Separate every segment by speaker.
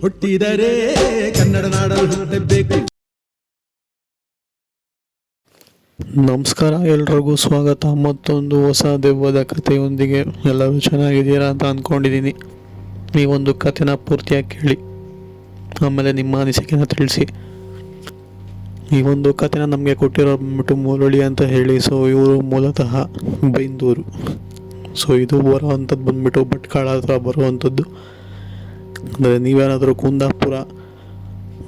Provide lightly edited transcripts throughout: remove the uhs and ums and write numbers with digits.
Speaker 1: ಹುಟ್ಟಿದರೆ ಕನ್ನಡ ನಾಡಲು ಹುಟ್ಟಬೇಕು.
Speaker 2: ನಮಸ್ಕಾರ, ಎಲ್ರಿಗೂ ಸ್ವಾಗತ. ಮತ್ತೊಂದು ಹೊಸ ದೆವ್ವದ ಕಥೆಯೊಂದಿಗೆ. ಎಲ್ಲರೂ ಚೆನ್ನಾಗಿದ್ದೀರಾ ಅಂತ ಅಂದ್ಕೊಂಡಿದ್ದೀನಿ. ಈ ಒಂದು ಕಥೆನ ಪೂರ್ತಿಯಾಗಿ ಕೇಳಿ, ಆಮೇಲೆ ನಿಮ್ಮ ಅನಿಸಿಕೆನ ತಿಳಿಸಿ. ಈ ಒಂದು ಕಥೆನ ನಮಗೆ ಕೊಟ್ಟಿರೋ ಬಂದ್ಬಿಟ್ಟು ಮುರಳಿ ಅಂತ ಹೇಳಿ. ಸೊ ಇವರು ಮೂಲತಃ ಬೈಂದೂರು. ಸೊ ಇದು ಬರೋವಂಥದ್ದು ಬಂದ್ಬಿಟ್ಟು ಭಟ್ಕಳ ಹತ್ರ ಬರುವಂಥದ್ದು. ಅಂದರೆ ನೀವೇನಾದರೂ ಕುಂದಾಪುರ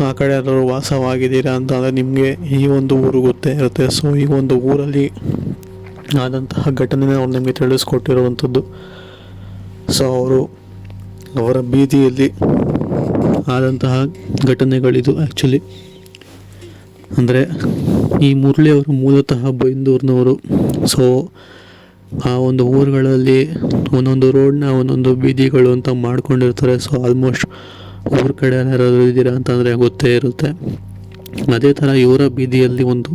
Speaker 2: ಆ ಕಡೆ ಯಾರಾದರೂ ವಾಸವಾಗಿದ್ದೀರಾ ಅಂತ ಅಂದರೆ ನಿಮಗೆ ಈ ಒಂದು ಊರು ಗೊತ್ತೇ ಇರುತ್ತೆ. ಸೊ ಈ ಒಂದು ಊರಲ್ಲಿ ಆದಂತಹ ಘಟನೆನ ಅವ್ರು ನಿಮಗೆ ತಿಳಿಸ್ಕೊಟ್ಟಿರುವಂಥದ್ದು. ಸೊ ಅವರ ಬೀದಿಯಲ್ಲಿ ಆದಂತಹ ಘಟನೆಗಳಿದು ಆ್ಯಕ್ಚುಲಿ. ಅಂದರೆ ಈ ಮುರಳಿ ಅವರು ಮೂಲತಃ ಬೈಂದೂರಿನವರು. ಸೊ ಆ ಒಂದು ಊರುಗಳಲ್ಲಿ ಒಂದೊಂದು ರೋಡ್ನ ಒಂದೊಂದು ಬೀದಿಗಳು ಅಂತ ಮಾಡ್ಕೊಂಡಿರ್ತಾರೆ. ಸೊ ಆಲ್ಮೋಸ್ಟ್ ಊರ ಕಡೆ ಯಾರಾದರೂ ಇದ್ದೀರಾ ಅಂತಂದರೆ ಗೊತ್ತೇ ಇರುತ್ತೆ. ಅದೇ ಥರ ಇವರ ಬೀದಿಯಲ್ಲಿ ಒಂದು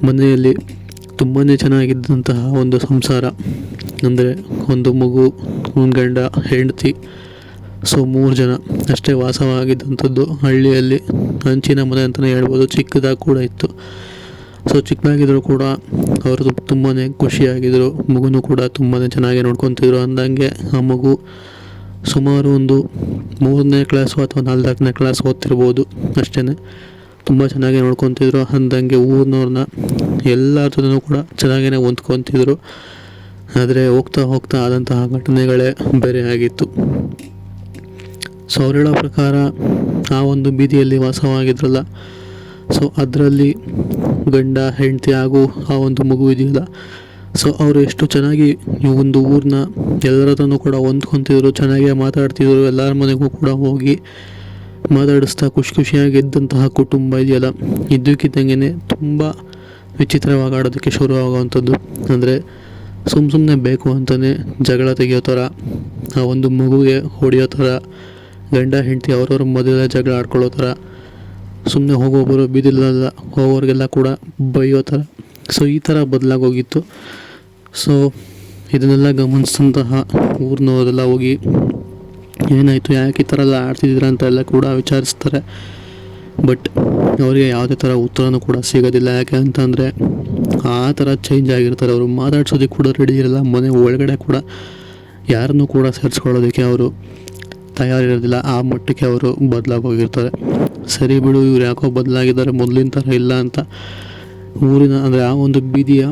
Speaker 2: ಮನೆಯಲ್ಲಿ ತುಂಬಾ ಚೆನ್ನಾಗಿದ್ದಂತಹ ಒಂದು ಸಂಸಾರ. ಅಂದರೆ ಒಂದು ಮಗು, ಒಂದು ಗಂಡ, ಹೆಂಡತಿ. ಸೊ 3 ಜನ ಅಷ್ಟೇ ವಾಸವಾಗಿದ್ದಂಥದ್ದು. ಹಳ್ಳಿಯಲ್ಲಿ ಹಂಚಿನ ಮನೆ ಅಂತಲೇ ಹೇಳ್ಬೋದು. ಚಿಕ್ಕದಾಗಿ ಕೂಡ ಇತ್ತು. ಸೊ ಚಿಕ್ಕದಾಗಿದ್ದರೂ ಕೂಡ ಅವರು ತುಂಬಾ ಖುಷಿಯಾಗಿದ್ದರು. ಮಗುನೂ ಕೂಡ ತುಂಬಾ ಚೆನ್ನಾಗಿ ನೋಡ್ಕೊತಿದ್ರು. ಅಂದಂಗೆ ಆ ಮಗು ಸುಮಾರು ಒಂದು 3ನೇ ಕ್ಲಾಸು ಅಥವಾ 4ನೇ ಕ್ಲಾಸ್ ಓದ್ತಿರ್ಬೋದು ಅಷ್ಟೇ. ತುಂಬ ಚೆನ್ನಾಗಿ ನೋಡ್ಕೊತಿದ್ರು. ಅಂದಂಗೆ ಊರಿನವ್ರನ್ನ ಎಲ್ಲರ ಜೊತೆನೂ ಕೂಡ ಚೆನ್ನಾಗೇ ಹೊಂದ್ಕೊತಿದ್ರು. ಆದರೆ ಹೋಗ್ತಾ ಹೋಗ್ತಾ ಆದಂತಹ ಘಟನೆಗಳೇ ಬೇರೆ ಆಗಿತ್ತು. ಸೊ ಅವ್ರು ಹೇಳೋ ಪ್ರಕಾರ ಆ ಒಂದು ಬೀದಿಯಲ್ಲಿ ವಾಸವಾಗಿದ್ರಲ್ಲ, ಸೊ ಅದರಲ್ಲಿ ಗಂಡ, ಹೆಂಡತಿ ಹಾಗೂ ಆ ಒಂದು ಮಗು ಇದೆಯಲ್ಲ, ಸೊ ಅವರು ಎಷ್ಟು ಚೆನ್ನಾಗಿ ಈ ಒಂದು ಊರನ್ನ ಎಲ್ಲರ ಹತ್ರನೂ ಕೂಡ ಹೊಂದ್ಕೊತಿದ್ರು, ಚೆನ್ನಾಗೇ ಮಾತಾಡ್ತಿದ್ರು. ಎಲ್ಲರ ಮನೆಗೂ ಕೂಡ ಹೋಗಿ ಮಾತಾಡಿಸ್ತಾ ಖುಷಿಯಾಗಿದ್ದಂತಹ ಕುಟುಂಬ ಇದೆಯಲ್ಲ, ಇದ್ದಕ್ಕಿದ್ದಂಗೆ ತುಂಬ ವಿಚಿತ್ರವಾಗಿ ಆಡೋದಕ್ಕೆ ಶುರುವಾಗುವಂಥದ್ದು. ಅಂದರೆ ಸುಮ್ಮನೆ ಬೇಕು ಅಂತಲೇ ಜಗಳ ತೆಗಿಯೋ ಥರ, ಆ ಒಂದು ಮಗುಗೆ ಹೊಡೆಯೋ ಥರ, ಗಂಡ ಹೆಂಡತಿ ಅವ್ರವ್ರ ಮೊದಲೇ ಜಗಳ ಆಡ್ಕೊಳ್ಳೋ ಥರ, ಸುಮ್ಮನೆ ಹೋಗೋಬ್ಬರು ಬೀದಿಲೆಲ್ಲ ಹೋಗೋರಿಗೆಲ್ಲ ಕೂಡ ಬೈಯೋ ಥರ. ಸೊ ಈ ಥರ ಬದಲಾಗೋಗಿತ್ತು. ಸೊ ಇದನ್ನೆಲ್ಲ ಗಮನಿಸಿದಂತಹ ಊರಿನವರೆಲ್ಲ ಹೋಗಿ ಏನಾಯಿತು, ಯಾಕೆ ಈ ಥರ ಎಲ್ಲ ಆಡ್ತಿದ್ದೀರ ಅಂತ ಎಲ್ಲ ಕೂಡ ವಿಚಾರಿಸ್ತಾರೆ. ಬಟ್ ಅವರಿಗೆ ಯಾವುದೇ ಥರ ಉತ್ತರನೂ ಕೂಡ ಸಿಗೋದಿಲ್ಲ. ಯಾಕೆ ಅಂತಂದರೆ ಆ ಥರ ಚೇಂಜ್ ಆಗಿರ್ತಾರೆ. ಅವರು ಮಾತಾಡ್ಸೋದಕ್ಕೆ ಕೂಡ ರೆಡಿ ಇರಲ್ಲ. ಮನೆ ಒಳಗಡೆ ಕೂಡ ಯಾರನ್ನೂ ಕೂಡ ಸೇರಿಸ್ಕೊಳ್ಳೋದಕ್ಕೆ ಅವರು ತಯಾರಿರೋದಿಲ್ಲ. ಆ ಮಟ್ಟಕ್ಕೆ ಅವರು ಬದಲಾಗೋಗಿರ್ತಾರೆ. ಸರಿ ಬಿಡು, ಇವ್ರು ಯಾಕೋ ಬದಲಾಗಿದ್ದಾರೆ, ಮೊದಲಿನ ಥರ ಇಲ್ಲ ಅಂತ ಊರಿನ ಅಂದರೆ ಆ ಒಂದು ಬೀದಿಯ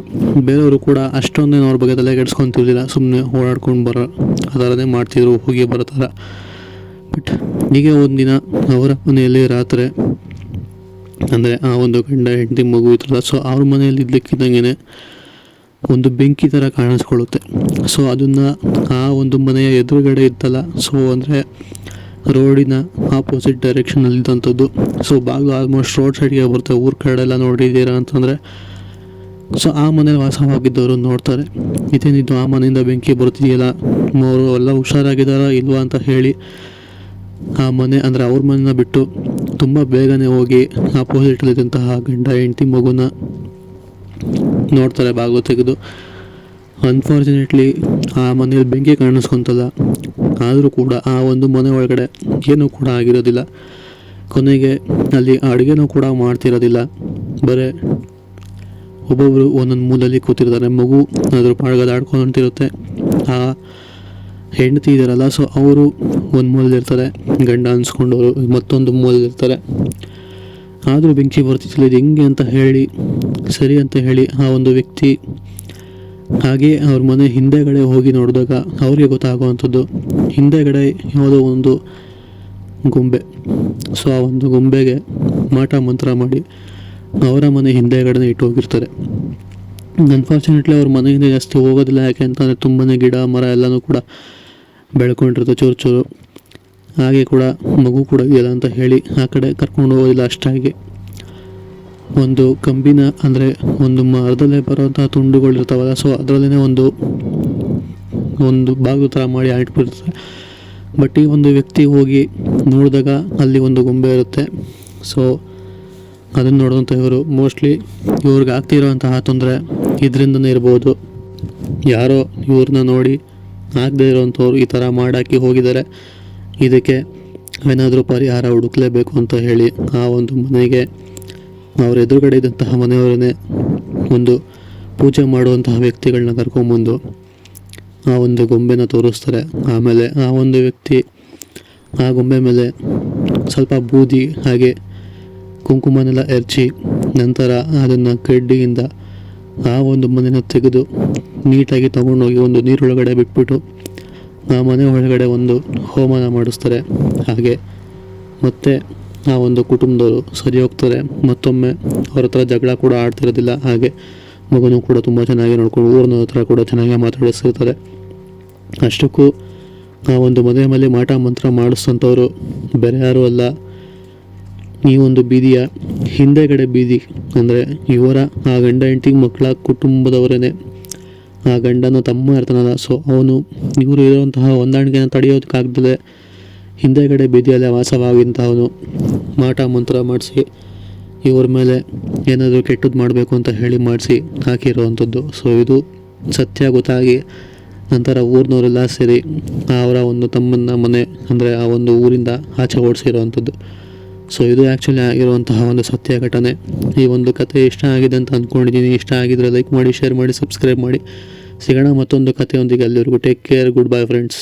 Speaker 2: ಬೇರೆಯವರು ಕೂಡ ಅಷ್ಟೊಂದೇನು ಅವ್ರ ಬಗ್ಗೆ ತಲೆ ಕೆಡ್ಸ್ಕೊತಿರ್ಲಿಲ್ಲ. ಸುಮ್ಮನೆ ಓಡಾಡ್ಕೊಂಡು ಬರೋ ಆ ಥರನೇ ಮಾಡ್ತಿದ್ರು, ಹೋಗಿ ಬರೋ ಥರ. ಬಟ್ ಹೀಗೆ ಒಂದಿನ ಅವರ ಮನೆಯಲ್ಲಿ ರಾತ್ರಿ, ಅಂದರೆ ಆ ಒಂದು ಗಂಡ ಹೆಂಡತಿ ಮಗು ಇರ್ತಲ್ಲ, ಸೊ ಅವ್ರ ಮನೆಯಲ್ಲಿ ಇದ್ದಕ್ಕಿದ್ದಂಗೆ ಒಂದು ಬೆಂಕಿ ಥರ ಕಾಣಿಸ್ಕೊಳ್ಳುತ್ತೆ. ಸೊ ಅದನ್ನು ಆ ಒಂದು ಮನೆಯ ಎದುರುಗಡೆ ಇತ್ತಲ್ಲ, ಸೊ ಅಂದರೆ ರೋಡಿನ ಆಪೋಸಿಟ್ ಡೈರೆಕ್ಷನಲ್ಲಿ ಇದ್ದಂಥದ್ದು. ಸೊ ಬಾಗಿಲು ಆಲ್ಮೋಸ್ಟ್ ರೋಡ್ ಸೈಡ್ಗೆ ಬರುತ್ತೆ. ಊರ ಕಡೆ ಎಲ್ಲ ನೋಡಿದ್ದೀರಾ ಅಂತಂದರೆ, ಸೊ ಆ ಮನೇಲಿ ವಾಸವಾಗಿದ್ದವರು ನೋಡ್ತಾರೆ, ಇದೇನಿದ್ದು ಆ ಮನೆಯಿಂದ ಬೆಂಕಿ ಬರ್ತಿದೆಯಲ್ಲ, ಅವರು ಎಲ್ಲ ಹುಷಾರಾಗಿದ್ದಾರಾ ಇಲ್ವಾ ಅಂತ ಹೇಳಿ ಆ ಮನೆ ಅಂದರೆ ಅವ್ರ ಮನೆನ ಬಿಟ್ಟು ತುಂಬ ಬೇಗನೆ ಹೋಗಿ ಆಪೋಸಿಟಲ್ಲಿದ್ದಂತಹ ಗಂಡ ಹೆಂಡತಿ ಮಗುನ ನೋಡ್ತಾರೆ ಬಾಗಿಲು ತೆಗೆದು. ಅನ್ಫಾರ್ಚುನೇಟ್ಲಿ ಆ ಮನೇಲಿ ಬೆಂಕಿ ಕಾಣಿಸ್ಕೊತಲ್ಲ, ಆದರೂ ಕೂಡ ಆ ಒಂದು ಮನೆ ಒಳಗಡೆ ಏನೂ ಕೂಡ ಆಗಿರೋದಿಲ್ಲ. ಕೊನೆಗೆ ಅಲ್ಲಿ ಅಡುಗೆನೂ ಕೂಡ ಮಾಡ್ತಿರೋದಿಲ್ಲ. ಬರೀ ಒಬ್ಬೊಬ್ಬರು ಒಂದೊಂದು ಮೂಲೆಯಲ್ಲಿ ಕೂತಿರ್ತಾರೆ. ಮಗು ಅದ್ರ ಪಾಡ್ಗದ ಆಡ್ಕೊಂತಿರುತ್ತೆ. ಆ ಹೆಂಡತಿ ಇದ್ದಾರಲ್ಲ, ಸೊ ಅವರು ಒಂದು ಮೂಲೆಯಲ್ಲಿರ್ತಾರೆ, ಗಂಡ ಅನ್ಸ್ಕೊಂಡವರು ಮತ್ತೊಂದು ಮೂಲೆಯಲ್ಲಿರ್ತಾರೆ. ಆದರೂ ಬೆಂಕಿ ಬರ್ತಿತ್ತಿಲ್ಲ. ಇದು ಹೆಂಗೆ ಅಂತ ಹೇಳಿ, ಸರಿ ಅಂತ ಹೇಳಿ ಆ ಒಂದು ವ್ಯಕ್ತಿ ಹಾಗೆ ಅವ್ರ ಮನೆ ಹಿಂದೆಗಡೆ ಹೋಗಿ ನೋಡಿದಾಗ ಅವ್ರಿಗೆ ಗೊತ್ತಾಗುವಂಥದ್ದು, ಹಿಂದೆಗಡೆ ಯಾವುದೋ ಒಂದು ಗೊಂಬೆ. ಸೊ ಆ ಒಂದು ಗೊಂಬೆಗೆ ಮಾಟ ಮಂತ್ರ ಮಾಡಿ ಅವರ ಮನೆ ಹಿಂದೆಗಡೆ ಇಟ್ಟು ಹೋಗಿರ್ತಾರೆ. ಅನ್ಫಾರ್ಚುನೇಟ್ಲಿ ಅವ್ರ ಮನೆಯಿಂದ ಜಾಸ್ತಿ ಹೋಗೋದಿಲ್ಲ. ಯಾಕೆ ಅಂತಂದರೆ ತುಂಬಾ ಗಿಡ ಮರ ಎಲ್ಲನೂ ಕೂಡ ಬೆಳ್ಕೊಂಡಿರುತ್ತೆ ಚೂರು ಚೂರು. ಹಾಗೆ ಕೂಡ ಮಗು ಕೂಡ ಇದೆಯಲ್ಲ ಅಂತ ಹೇಳಿ ಆ ಕಡೆ ಕರ್ಕೊಂಡು ಹೋಗೋದಿಲ್ಲ. ಅಷ್ಟಾಗಿ ಒಂದು ಕಂಬಿನ ಅಂದರೆ ಒಂದು ಮರದಲ್ಲೇ ಬರೋಂಥ ತುಂಡುಗಳಿರ್ತಾವಲ್ಲ, ಸೊ ಅದರಲ್ಲೇ ಒಂದು ಬಾಗಿಲು ಥರ ಮಾಡಿ ಇಟ್ಬಿಡ್ತಾರೆ. ಬಟ್ ಈ ಒಂದು ವ್ಯಕ್ತಿ ಹೋಗಿ ನೋಡಿದಾಗ ಅಲ್ಲಿ ಒಂದು ಗೊಂಬೆ ಇರುತ್ತೆ. ಸೊ ಅದನ್ನು ನೋಡುವಂಥ ಇವರು ಮೋಸ್ಟ್ಲಿ ಇವ್ರಿಗೆ ಆಗ್ತಿರೋಂತಹ ತೊಂದರೆ ಇದರಿಂದನೇ ಇರ್ಬೋದು. ಯಾರೋ ಇವ್ರನ್ನ ನೋಡಿ ಆಗದೆ ಇರೋವಂಥವ್ರು ಈ ಥರ ಮಾಡಾಕಿ ಹೋಗಿದ್ದಾರೆ. ಇದಕ್ಕೆ ಏನಾದರೂ ಪರಿಹಾರ ಹುಡುಕ್ಲೇಬೇಕು ಅಂತ ಹೇಳಿ ಆ ಒಂದು ಮನೆಗೆ ಅವ್ರ ಎದುರುಗಡೆ ಇದ್ದಂತಹ ಮನೆಯವರನ್ನೇ ಒಂದು ಪೂಜೆ ಮಾಡುವಂತಹ ವ್ಯಕ್ತಿಗಳನ್ನ ಕರ್ಕೊಂಬಂದು ಆ ಒಂದು ಗೊಂಬೆನ ತೋರಿಸ್ತಾರೆ. ಆಮೇಲೆ ಆ ಒಂದು ವ್ಯಕ್ತಿ ಆ ಗೊಂಬೆ ಮೇಲೆ ಸ್ವಲ್ಪ ಬೂದಿ ಹಾಗೆ ಕುಂಕುಮನೆಲ್ಲ ಎರಚಿ ನಂತರ ಅದನ್ನು ಕಡ್ಡಿಯಿಂದ ಆ ಒಂದು ಮನೆನ ತೆಗೆದು ನೀಟಾಗಿ ತಗೊಂಡೋಗಿ ಒಂದು ನೀರೊಳಗಡೆ ಬಿಟ್ಬಿಟ್ಟು ಆ ಮನೆ ಒಳಗಡೆ ಒಂದು ಹೋಮನ ಮಾಡಿಸ್ತಾರೆ. ಹಾಗೆ ಮತ್ತೆ ಆ ಒಂದು ಕುಟುಂಬದವರು ಸರಿ ಹೋಗ್ತಾರೆ. ಮತ್ತೊಮ್ಮೆ ಅವ್ರ ಹತ್ರ ಜಗಳ ಕೂಡ ಆಡ್ತಿರೋದಿಲ್ಲ. ಹಾಗೆ ಮಗನೂ ಕೂಡ ತುಂಬ ಚೆನ್ನಾಗಿ ನೋಡ್ಕೊಂಡು ಊರಿನ ಹತ್ರ ಕೂಡ ಚೆನ್ನಾಗಿ ಮಾತಾಡಿಸ್ತಿರ್ತಾರೆ. ಅಷ್ಟಕ್ಕೂ ಆ ಒಂದು ಮದುವೆ ಮೇಲೆ ಮಾಟ ಮಂತ್ರ ಮಾಡಿಸೋಂಥವ್ರು ಬೇರೆ ಯಾರೂ ಅಲ್ಲ, ಈ ಒಂದು ಬೀದಿಯ ಹಿಂದೆಗಡೆ ಬೀದಿ ಅಂದರೆ ಇವರ ಆ ಗಂಡ ಹೆಂಡತಿ ಮಕ್ಕಳ ಕುಟುಂಬದವರೇ. ಆ ಗಂಡನ ತಮ್ಮ ಇರ್ತಾನಲ್ಲ, ಸೊ ಅವನು ಇವರು ಇರುವಂತಹ ಹೊಂದಾಣಿಕೆಯನ್ನು ತಡೆಯೋದಕ್ಕಾಗ್ದಲೆ ಹಿಂದೆಗಡೆ ಬೀದಿಯಲ್ಲೇ ವಾಸವಾಗಿಂತಹವನು ಮಾಟ ಮಂತ್ರ ಮಾಡಿಸಿ ಇವ್ರ ಮೇಲೆ ಏನಾದರೂ ಕೆಟ್ಟದ್ದು ಮಾಡಬೇಕು ಅಂತ ಹೇಳಿ ಮಾಡಿಸಿ ಹಾಕಿರುವಂಥದ್ದು. ಸೊ ಇದು ಸತ್ಯ ಗೊತ್ತಾಗಿ ನಂತರ ಊರಿನವರೆಲ್ಲ ಸೇರಿ ಅವರ ಒಂದು ತಮ್ಮನ ಮನೆ ಅಂದರೆ ಆ ಒಂದು ಊರಿಂದ ಆಚೆ ಓಡಿಸಿರುವಂಥದ್ದು. ಸೊ ಇದು ಆ್ಯಕ್ಚುಲಿ ಆಗಿರುವಂತಹ ಒಂದು ಸತ್ಯ ಘಟನೆ. ಈ ಒಂದು ಕತೆ ಇಷ್ಟ ಆಗಿದೆ ಅಂತ ಅಂದ್ಕೊಂಡಿದ್ದೀನಿ. ಇಷ್ಟ ಆಗಿದ್ರೆ ಲೈಕ್ ಮಾಡಿ, ಶೇರ್ ಮಾಡಿ, ಸಬ್ಸ್ಕ್ರೈಬ್ ಮಾಡಿ. ಸಿಗೋಣ ಮತ್ತೊಂದು ಕಥೆಯೊಂದಿಗೆ. ಅಲ್ಲಿವರೆಗೂ take care, good bye friends.